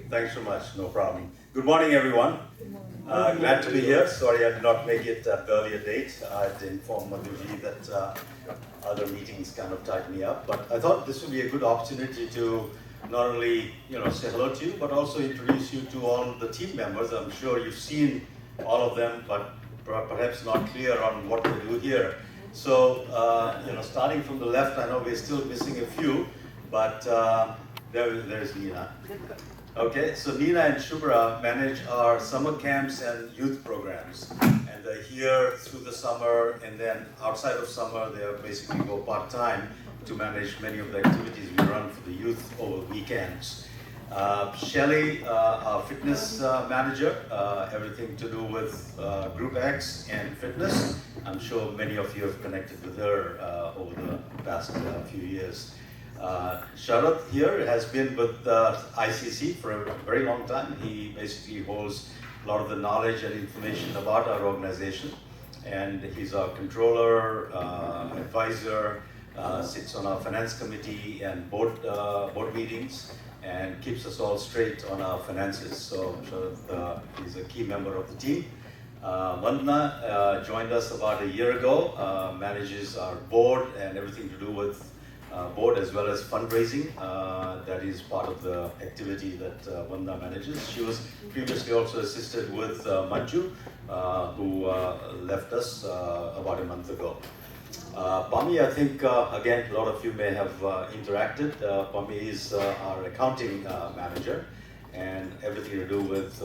Thanks so much, no problem. Good morning, everyone. Glad to be here. Sorry I did not make it at the earlier date. I had informed Madhuji that other meetings kind of tied me up, but I thought this would be a good opportunity to not only say hello to you, but also introduce you to all the team members. I'm sure you've seen all of them, but perhaps not clear on what we do here. So, starting from the left, I know we're still missing a few, but there's Nina. Okay, so Nina and Shubhra manage our summer camps and youth programs. And they're here through the summer, and then outside of summer, they basically go part-time to manage many of the activities we run for the youth over weekends. Shelley, our fitness manager, everything to do with Group X and fitness. I'm sure many of you have connected with her over the past few years. Sharat here has been with ICC for a very long time. He basically holds a lot of the knowledge and information about our organization, and he's our controller, advisor, sits on our finance committee and board meetings, and keeps us all straight on our finances. So Sharat is a key member of the team. Vandana joined us about a year ago, manages our board and everything to do with board as well as fundraising. That is part of the activity that Vanda manages. She was previously also assisted with Manju, who left us about a month ago. Pami, I think, again, a lot of you may have interacted. Pami is our accounting manager, and everything to do with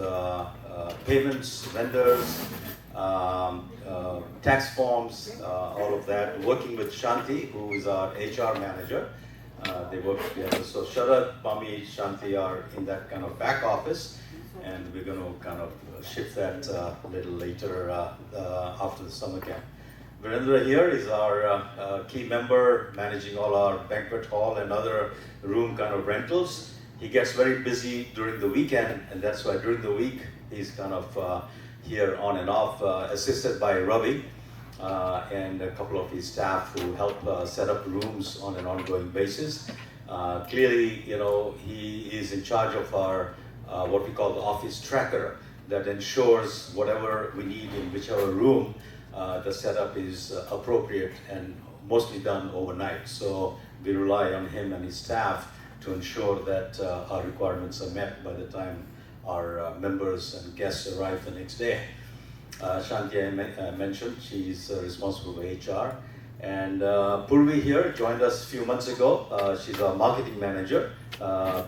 payments, vendors, tax forms, all of that, working with Shanti, who is our HR manager. They work together. So Sharat, Pami, Shanti are in that kind of back office, and we're going to kind of shift that a little later after the summer camp. Virendra here is our key member, managing all our banquet hall and other room kind of rentals. He gets very busy during the weekend, and that's why during the week he's kind of here on and off, assisted by Ravi and a couple of his staff who help set up rooms on an ongoing basis. Clearly, he is in charge of our what we call the office tracker that ensures whatever we need in whichever room, the setup is appropriate and mostly done overnight. So we rely on him and his staff to ensure that our requirements are met by the time our members and guests arrive the next day. Shanti, I mentioned, she's responsible for HR. And Purvi here joined us a few months ago. She's our marketing manager.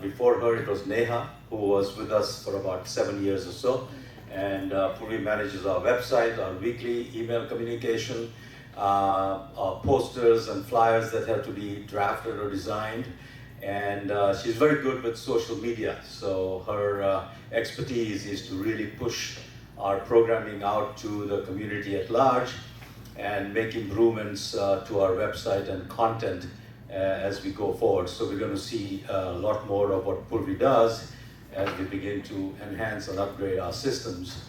Before her, it was Neha, who was with us for about 7 years or so. And Purvi manages our website, our weekly email communication, our posters and flyers that have to be drafted or designed. And she's very good with social media. So her expertise is to really push our programming out to the community at large and make improvements to our website and content as we go forward. So we're going to see a lot more of what Purvi does as we begin to enhance and upgrade our systems.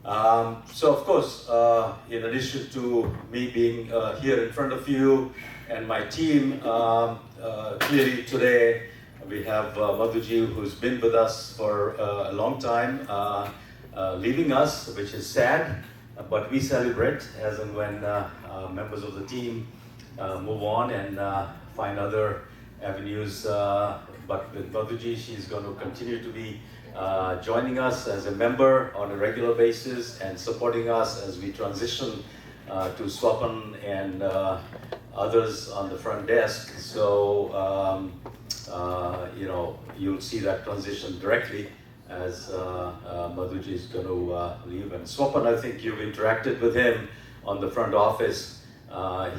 So of course, in addition to me being here in front of you and my team, clearly today we have Madhuji, who's been with us for a long time, leaving us, which is sad, but we celebrate as and when members of the team move on and find other avenues. But with Madhuji, she's going to continue to be joining us as a member on a regular basis and supporting us as we transition to Swapan and others on the front desk. So, you'll see that transition directly as Madhuji is going to leave. And Swapan, I think you've interacted with him on the front office.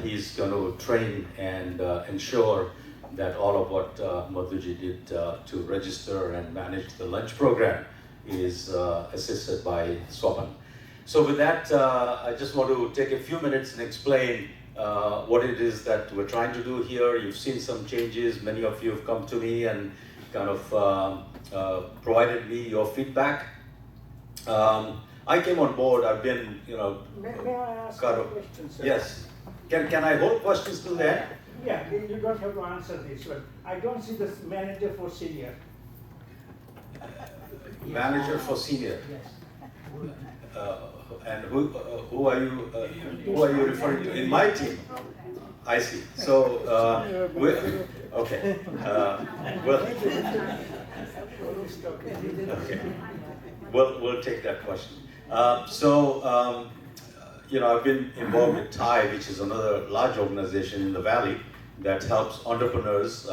He's going to train and ensure that all of what Madhuji did to register and manage the lunch program is assisted by Swapan. So with that, I just want to take a few minutes and explain what it is that we're trying to do here. You've seen some changes. Many of you have come to me and kind of provided me your feedback. I came on board, I've been, May I ask a question, sir? Yes. Can I hold questions till then? Yeah, you don't have to answer this one. I don't see this manager for senior. Manager for senior. And who are you referring to? In my team. I see. So, okay. Well, okay. We'll take that question. I've been involved with TIE, which is another large organization in the Valley that helps entrepreneurs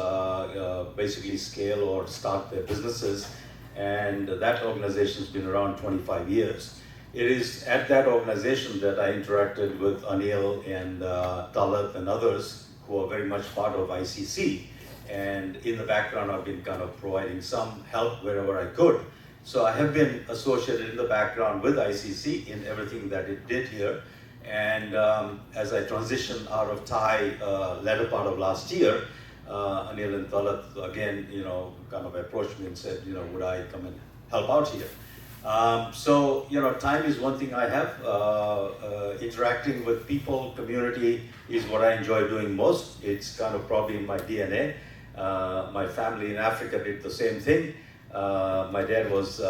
basically scale or start their businesses. And that organization has been around 25 years. It is at that organization that I interacted with Anil and Talat and others who are very much part of ICC. And in the background, I've been kind of providing some help wherever I could. So I have been associated in the background with ICC in everything that it did here. And as I transitioned out of Thai latter part of last year, Anil and Talat again, kind of approached me and said, would I come and help out here? Time is one thing I have. Interacting with people, community is what I enjoy doing most. It's kind of probably in my DNA. My family in Africa did the same thing. My dad was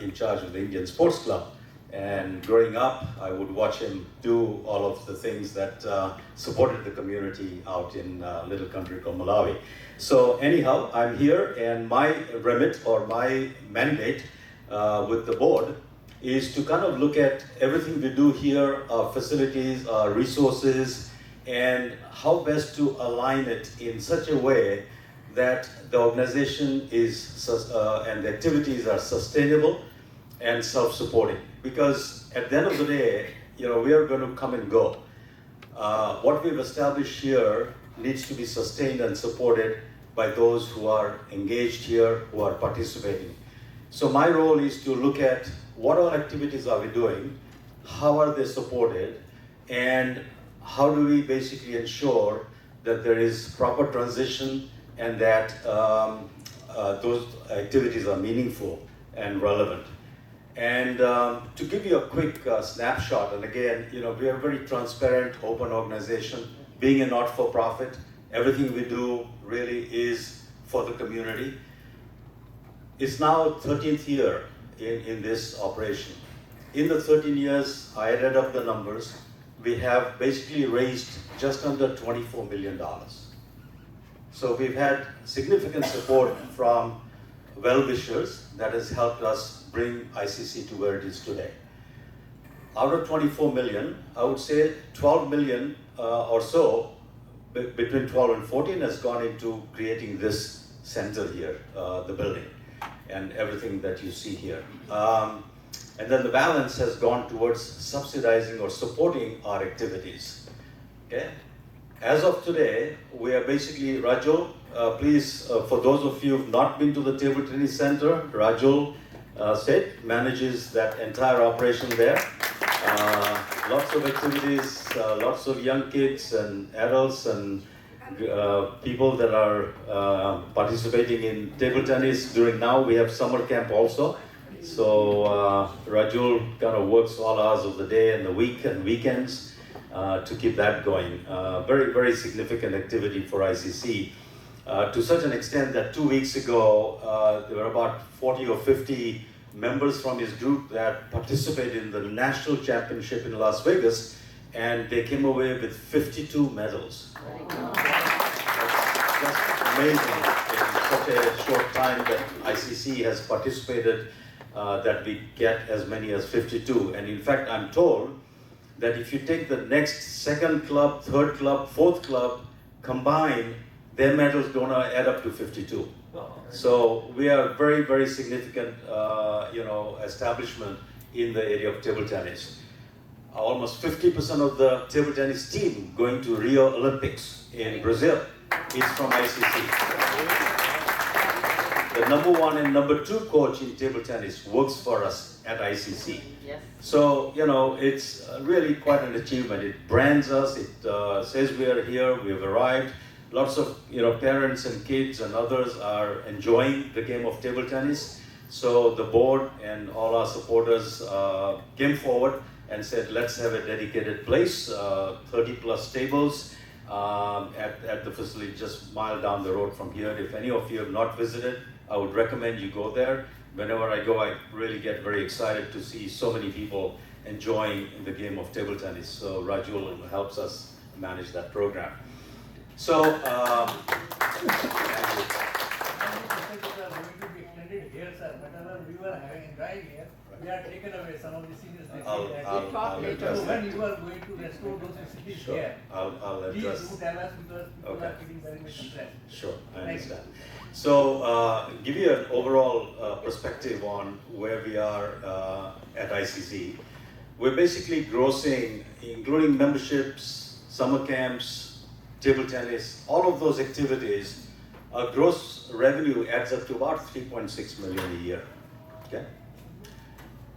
in charge of the Indian Sports Club. And growing up, I would watch him do all of the things that supported the community out in a little country called Malawi. So anyhow, I'm here, and my remit or my mandate with the board is to kind of look at everything we do here, our facilities, our resources, and how best to align it in such a way that the organization is and the activities are sustainable and self-supporting. Because at the end of the day, we are going to come and go. What we've established here needs to be sustained and supported by those who are engaged here, who are participating. So my role is to look at what all activities are we doing, how are they supported, and how do we basically ensure that there is proper transition and that those activities are meaningful and relevant. And to give you a quick snapshot, and again, we are a very transparent, open organization. Being a not-for-profit, everything we do really is for the community. It's now 13th year in this operation. In the 13 years, I added up the numbers. We have basically raised just under $24 million. So we've had significant support from well-wishers that has helped us bring ICC to where it is today. Out of 24 million, I would say 12 million or so, between 12 and 14 has gone into creating this center here, the building, and everything that you see here. And then the balance has gone towards subsidizing or supporting our activities, okay? As of today, we are basically, Rajul, please, for those of you who've not been to the Table Tennis Center, Rajul Seth manages that entire operation there. Lots of activities, lots of young kids and adults and people that are participating in table tennis. During now, we have summer camp also. So Rajul kind of works all hours of the day and the week and weekends to keep that going. Very, very significant activity for ICC. To such an extent that 2 weeks ago, there were about 40 or 50 members from his group that participated in the national championship in Las Vegas, and they came away with 52 medals. That's just amazing in such a short time that ICC has participated, that we get as many as 52. And in fact, I'm told that if you take the next second club, third club, fourth club combined, their medals don't add up to 52. So we are a very, very significant, establishment in the area of table tennis. Almost 50% of the table tennis team going to Rio Olympics in Brazil is from ICC. The #1 and #2 coach in table tennis works for us at ICC. Yes. So, it's really quite an achievement. It brands us, it says we are here, we have arrived. Lots of parents and kids and others are enjoying the game of table tennis. So the board and all our supporters came forward and said, let's have a dedicated place, 30 plus tables at the facility just a mile down the road from here. If any of you have not visited, I would recommend you go there. Whenever I go, I really get very excited to see so many people enjoying the game of table tennis. So Rajul helps us manage that program. So, here, sir, whatever we were having enjoyed here, we are taken away. Some of the seniors they I'll address so that. when you are going to restore those facilities Sure, here, I'll please address. do tell us because people Okay. are getting very much impressed. Sure, I Thank understand. So, give you an overall perspective on where we are at ICC. We're basically grossing, including memberships, summer camps, table tennis, all of those activities. Our gross revenue adds up to about 3.6 million a year. Okay.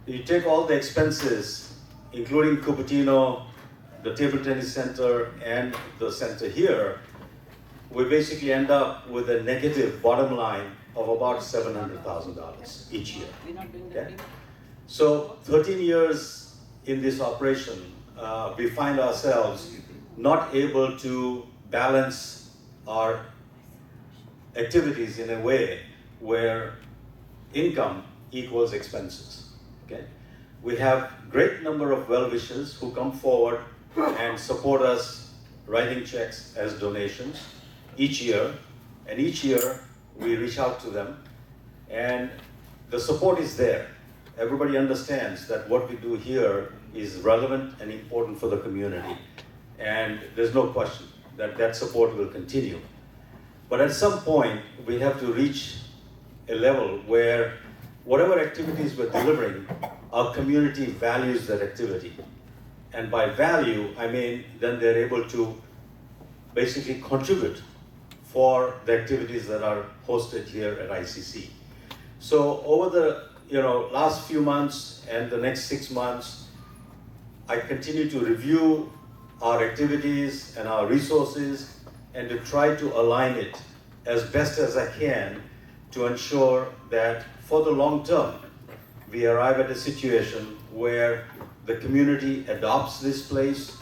You take all the expenses, including Cupertino, the table tennis center, and the center here, we basically end up with a negative bottom line of about $700,000 each year. Okay? So 13 years in this operation, we find ourselves not able to balance our activities in a way where income equals expenses. Okay? We have great number of well-wishers who come forward and support us writing checks as donations each year, and each year we reach out to them and the support is there. Everybody understands that what we do here is relevant and important for the community, and there's no question that that support will continue. But at some point, we have to reach a level where whatever activities we're delivering, our community values that activity. And by value, I mean then they're able to basically contribute for the activities that are hosted here at ICC. So over the last few months and the next 6 months, I continue to review our activities and our resources and to try to align it as best as I can to ensure that for the long term, we arrive at a situation where the community adopts this place,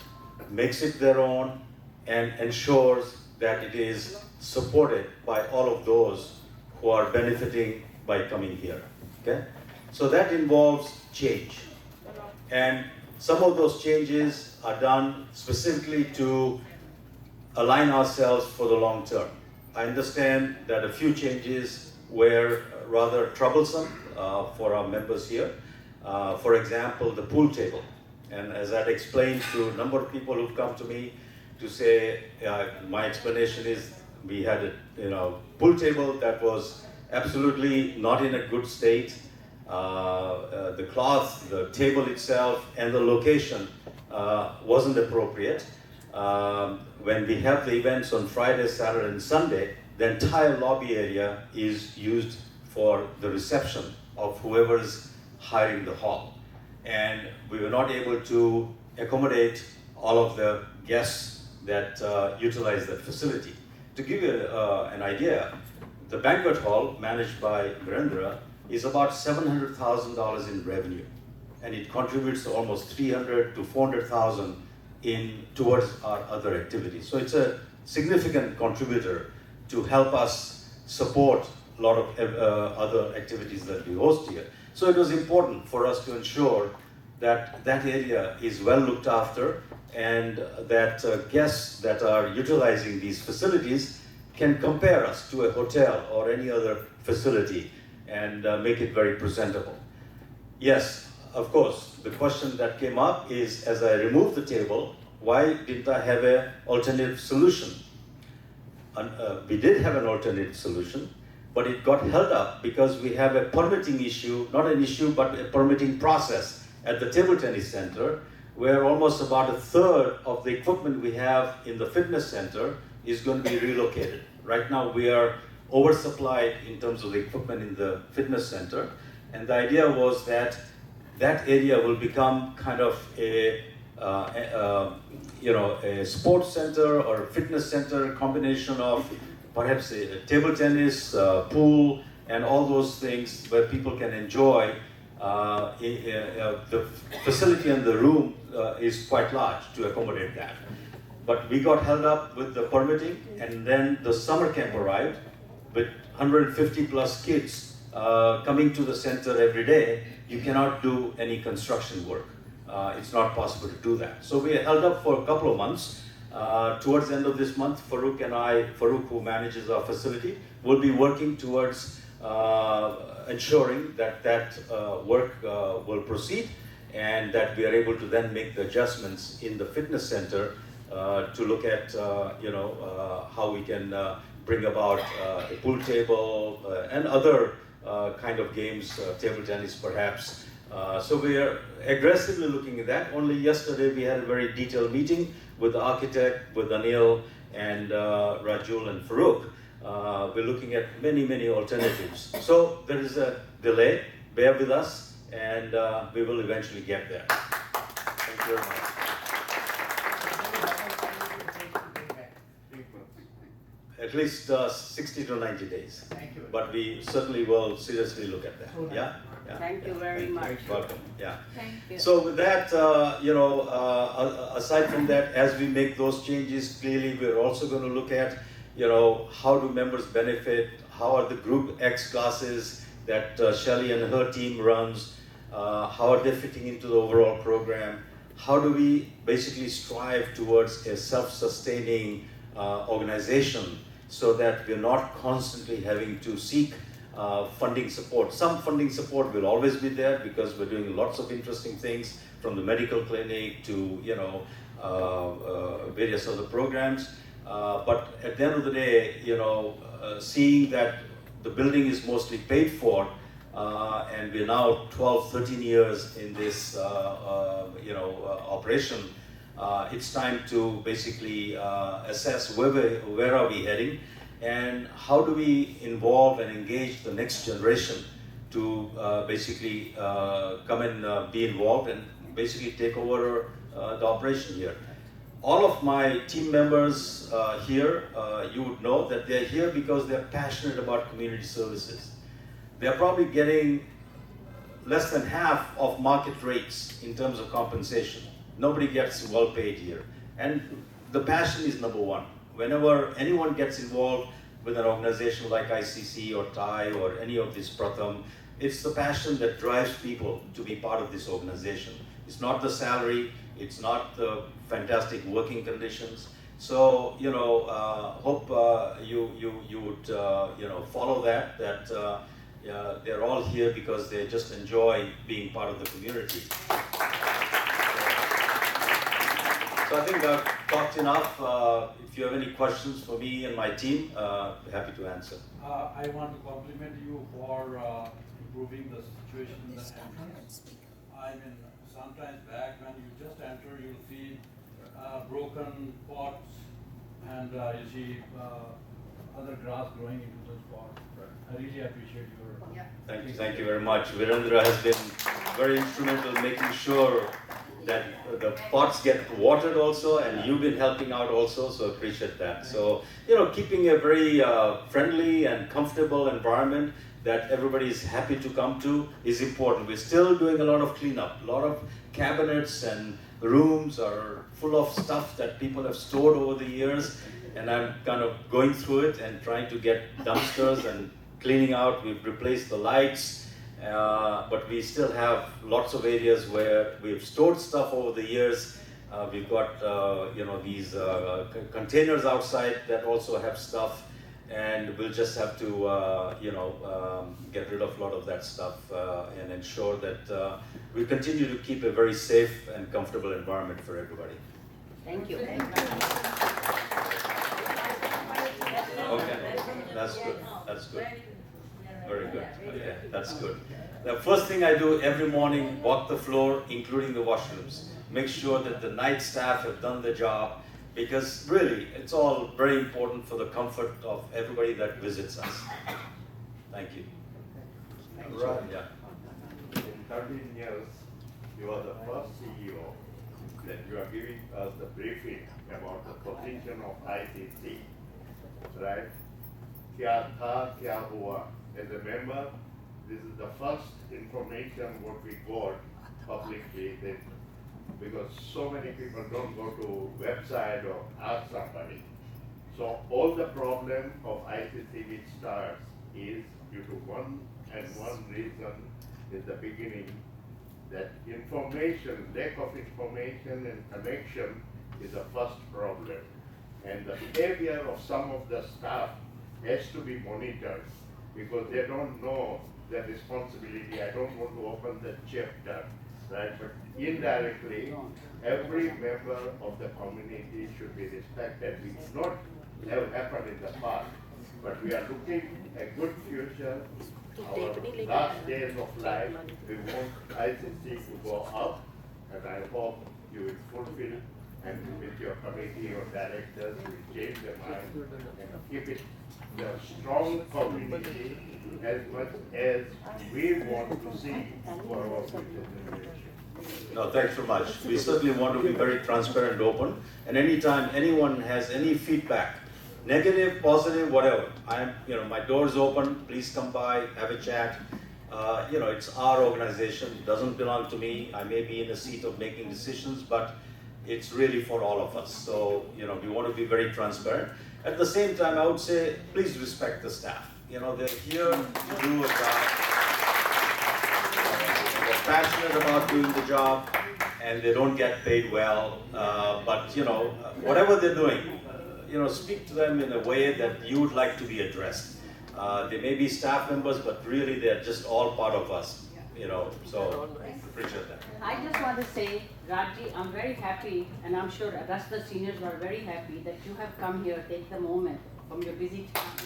makes it their own, and ensures that it is supported by all of those who are benefiting by coming here. Okay? So that involves change. And some of those changes are done specifically to align ourselves for the long term. I understand that a few changes were rather troublesome for our members here. For example, the pool table. And as I'd explained to a number of people who've come to me to say, my explanation is we had a pool table that was absolutely not in a good state. The cloth, the table itself, and the location wasn't appropriate. When we have the events on Friday, Saturday, and Sunday, the entire lobby area is used for the reception of whoever is hiring the hall. And we were not able to accommodate all of the guests that utilize that facility. To give you an idea, the banquet hall managed by Virendra is about $700,000 in revenue, and it contributes to almost $300,000 to $400,000 towards our other activities. So it's a significant contributor to help us support a lot of other activities that we host here. So it was important for us to ensure that that area is well looked after, and that guests that are utilizing these facilities can compare us to a hotel or any other facility and make it very presentable. Yes, of course, the question that came up is, as I removed the table, why didn't I have an alternative solution? We did have an alternative solution, but it got held up because we have a permitting issue, not an issue, but a permitting process at the table tennis center, where almost about a third of the equipment we have in the fitness center is going to be relocated. Right now we are oversupplied in terms of the equipment in the fitness center, and the idea was that that area will become kind of a sports center or fitness center, combination of perhaps a table tennis, pool, and all those things where people can enjoy. The facility and the room is quite large to accommodate that. But we got held up with the permitting, and then the summer camp arrived with 150 plus kids coming to the center every day, you cannot do any construction work. It's not possible to do that. So we held up for a couple of months. Towards the end of this month, Farooq and I, Farooq who manages our facility, will be working towards ensuring that work will proceed and that we are able to then make the adjustments in the fitness center to look at how we can bring about a pool table and other kind of games, table tennis perhaps. So we are aggressively looking at that. Only yesterday we had a very detailed meeting with the architect, with Anil and Rajul and Farooq. We're looking at many alternatives. So there is a delay, bear with us, and we will eventually get there. Thank you very much. At least 60 to 90 days. Thank you. But we certainly will seriously look at that. Yeah? Yeah. Thank you very much. Welcome. Yeah. Thank you. So with that, aside from that, as we make those changes, clearly we're also going to look at, how do members benefit? How are the Group X classes that Shelley and her team runs? How are they fitting into the overall program? How do we basically strive towards a self-sustaining organization so that we're not constantly having to seek funding support. Some funding support will always be there because we're doing lots of interesting things from the medical clinic to various other programs. But at the end of the day, seeing that the building is mostly paid for, and we're now 12, 13 years in this operation, it's time to basically assess where are we heading and how do we involve and engage the next generation to basically come and be involved and basically take over the operation here. All of my team members here, you would know that they're here because they're passionate about community services. They're probably getting less than half of market rates in terms of compensation. Nobody gets well paid here. And the passion is number one. Whenever anyone gets involved with an organization like ICC or TAI or any of this Pratham, it's the passion that drives people to be part of this organization. It's not the salary, it's not the fantastic working conditions. So, hope you would, follow that they're all here because they just enjoy being part of the community. So I think I've talked enough. If you have any questions for me and my team, happy to answer. I want to compliment you for improving the situation in the entrance. I mean, sometimes back when you just enter, you'll see broken pots and you see other grass growing into those pots. I really appreciate your. Thank you very much. Virendra has been very instrumental in making sure that the pots get watered also, and you've been helping out also, so appreciate that. So, keeping a very friendly and comfortable environment that everybody is happy to come to is important. We're still doing a lot of cleanup. A lot of cabinets and rooms are full of stuff that people have stored over the years, and I'm kind of going through it and trying to get dumpsters and cleaning out. We've replaced the lights. But we still have lots of areas where we've stored stuff over the years. We've got these containers outside that also have stuff, and we'll just have to get rid of a lot of that stuff and ensure that we continue to keep a very safe and comfortable environment for everybody. Thank you. Okay, that's good. That's good. Very good. Okay, that's good. The first thing I do every morning, walk the floor, including the washrooms. Make sure that the night staff have done the job, because really, it's all very important for the comfort of everybody that visits us. Thank you. Right. Yeah. In 13 years, you are the first CEO that you are giving us the briefing about the position of ICC, right? Kya tha, kya hua. As a member, this is the first information what we got publicly, that because so many people don't go to website or ask somebody. So all the problem of ICC which starts is due to one reason is the beginning, that information, lack of information and connection is the first problem. And the behavior of some of the staff has to be monitored because they don't know their responsibility. I don't want to open the chapter, right? But indirectly, every member of the community should be respected. We did not have happened in the past, but we are looking a good future. Our last days of life, we want ICC to go up, and I hope you will fulfill, and with your committee or directors, will change their mind and keep it a strong community as much as we want to see for our future generation. No, thanks so much. We certainly want to be very transparent and open, and anytime anyone has any feedback, negative, positive, whatever, my door's open, please come by, have a chat. It's our organization, it doesn't belong to me. I may be in a seat of making decisions, but it's really for all of us. So, we want to be very transparent. At the same time, I would say, please respect the staff. They're here to do a job. They're passionate about doing the job, and they don't get paid well. But whatever they're doing, speak to them in a way that you would like to be addressed. They may be staff members, but really they're just all part of us. So appreciate that. I just want to say, Rajji, I'm very happy, and I'm sure the rest of the seniors are very happy that you have come here, take the moment from your busy time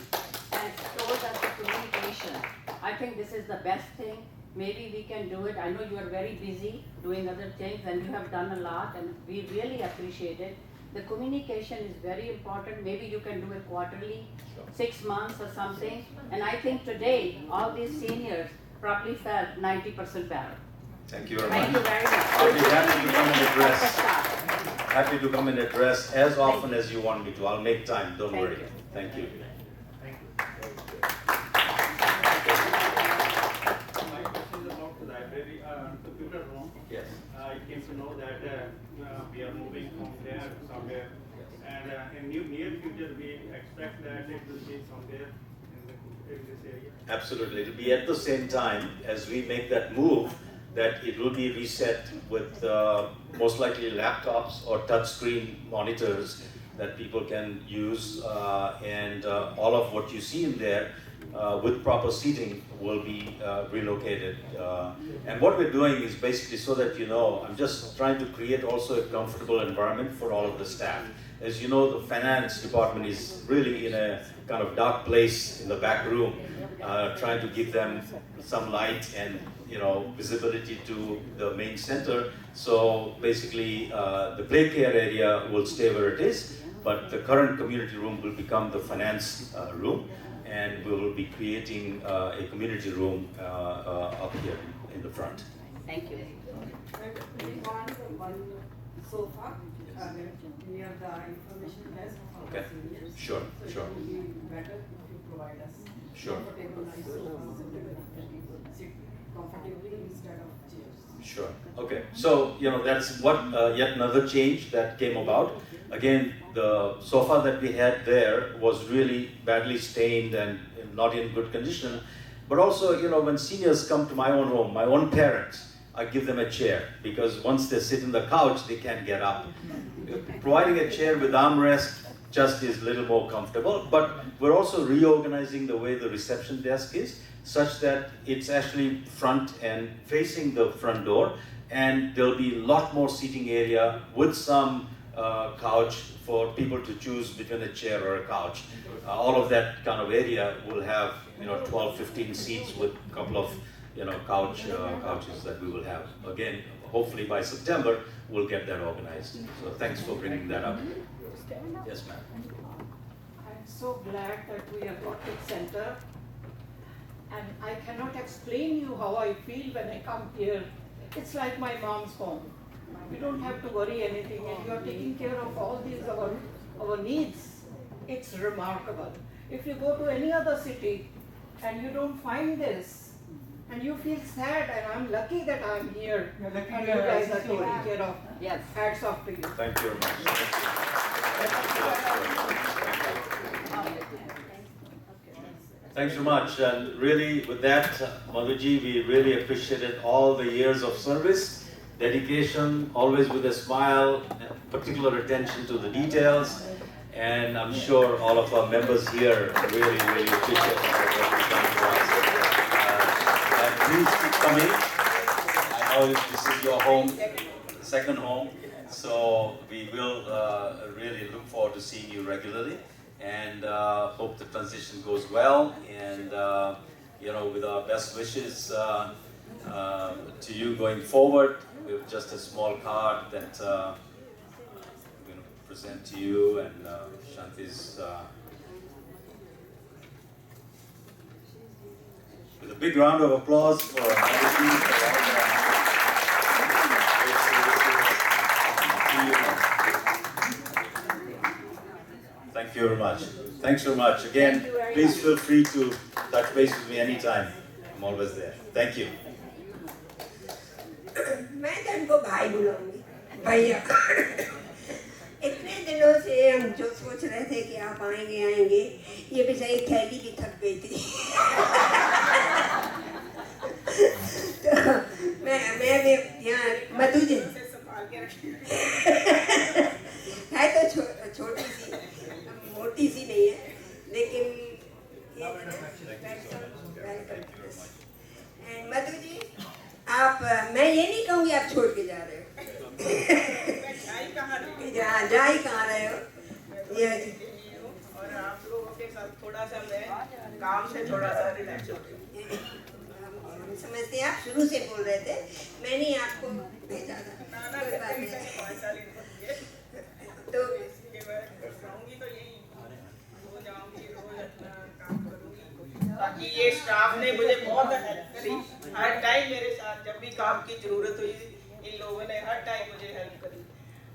and told us the communication. I think this is the best thing. Maybe we can do it. I know you are very busy doing other things, and you have done a lot, and we really appreciate it. The communication is very important. Maybe you can do it quarterly, 6 months or something. And I think today, all these seniors probably felt 90% better. Thank you very much. Thank you very much. I'll be happy to come and address. Thank Happy to come and address as often as you want me to. I'll make time, don't worry. you. Thank you. My question is about the library, computer room. Yes. I came to know that we are moving from there to somewhere, and in near future we expect that it will be somewhere in this area. Absolutely. It'll be at the same time as we make that move that it will be reset with most likely laptops or touchscreen monitors that people can use, and all of what you see in there with proper seating will be relocated. And what we're doing is basically so that I'm just trying to create also a comfortable environment for all of the staff. As you know, the finance department is really in a kind of dark place in the back room, trying to give them some light and visibility to the main center. So basically, the play care area will stay where it is, but the current community room will become the finance room, and we will be creating a community room up here in the front. Thank you. We want one sofa near the information desk for the Okay. seniors. Sure, So sure. it will be better if you provide us Sure. comfortable, nice sofas and sit comfortably instead of chairs. Sure. Okay. So, that's what yet another change that came about. Again, the sofa that we had there was really badly stained and not in good condition. But also, when seniors come to my own home, my own parents, I give them a chair because once they sit in the couch, they can't get up. Providing a chair with armrest just is a little more comfortable, but we're also reorganizing the way the reception desk is such that it's actually front and facing the front door, and there'll be a lot more seating area with some couch for people to choose between a chair or a couch. All of that kind of area will have 12, 15 seats with a couple of couches that we will have. Again, hopefully by September we'll get that organized. So thanks for bringing that up. Yes, ma'am. I'm so glad that we have got this center, and I cannot explain you how I feel when I come here. It's like my mom's home. We don't have to worry anything, and you are taking care of all these our needs. It's remarkable. If you go to any other city and you don't find this, and you feel sad, and I'm lucky that I'm here, and you guys are taking care of. Yes. Hats off to you. Thank you very much. Thanks so much. And really, with that, Madhuji, we really appreciated all the years of service, dedication, always with a smile, and particular attention to the details. And I'm sure all of our members here really, really appreciate what you've done for us. And please keep coming. I know this is your home, second home. So we will really look forward to seeing you regularly. And hope the transition goes well, and with our best wishes to you going forward. We have just a small card that we're going to present to you, and Shanti's with a big round of applause for Madhuji for all the great services. Thank you very much. Thanks so much. Again, please feel free to touch base with me anytime. I'm always there. Thank you. मैं तो इनको भाई बुलाऊंगी, भैया। इतने दिनों से हम जो सोच रहे थे कि आप आएंगे, ये बेचारी थैली भी थक गई थी। तो मैं भी यहाँ मधु जी है तो छोटी सी, मोटी सी नहीं है, लेकिन मधु जी आप, मैं ये नहीं कहूँगी आप छोड़ के जा रहे हो। जा ही कहाँ रहे हो? ये और आप लोगों के साथ थोड़ा सा मैं काम से थोड़ा सा रिलैक्स हो गई। हम समझते हैं आप शुरू से बोल रहे थे, मैंने आपको भेजा था। कोई बात नहीं। तो रहूंगी तो यही हो जाऊंगी, रोज अपना काम करूंगी, ताकि ये स्टाफ ने मुझे बहुत हेल्प करी हर टाइम मेरे साथ। जब भी काम की जरूरत हुई, इन लोगों ने हर टाइम मुझे हेल्प करी।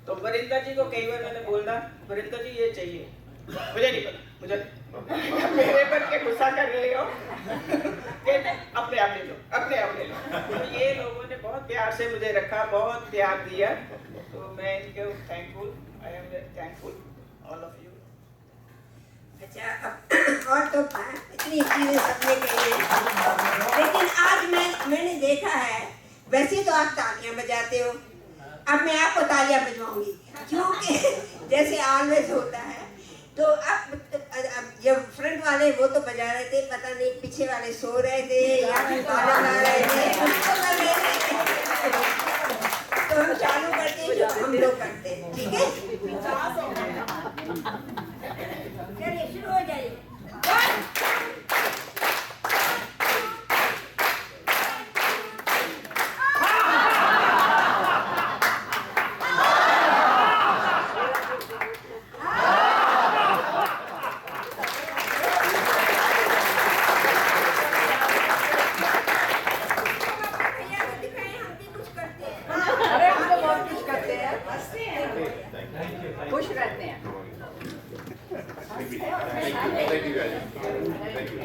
तो वरिंदर जी को कई बार मैंने बोला, वरिंदर जी ये चाहिए, मुझे नहीं पता, मुझे मेरे पर के गुस्सा कर रहे हो, अपने आप ले लो, अपने आप ले लो। तो ये लोगों ने बहुत प्यार से मुझे रखा, बहुत प्यार दिया, तो मैं इनके thankful, I am very thankful all of you. अच्छा, और तो इतनी चीजें सबने कही हैं, लेकिन आज मैंने देखा है, वैसे तो आप तालियां बजाते हो, अब मैं आपको तालियां बजवाऊंगी, क्योंकि जैसे ऑलवेज होता है। तो अब जब फ्रंट वाले वो तो बजा रहे थे, पता नहीं पीछे वाले सो रहे थे या फिर गाना गा रहे थे, तो हम चालू करते हैं जो हम लोग करते हैं, ठीक है? चलिए शुरू हो जाइए। खुश रहते हैं। Thank you.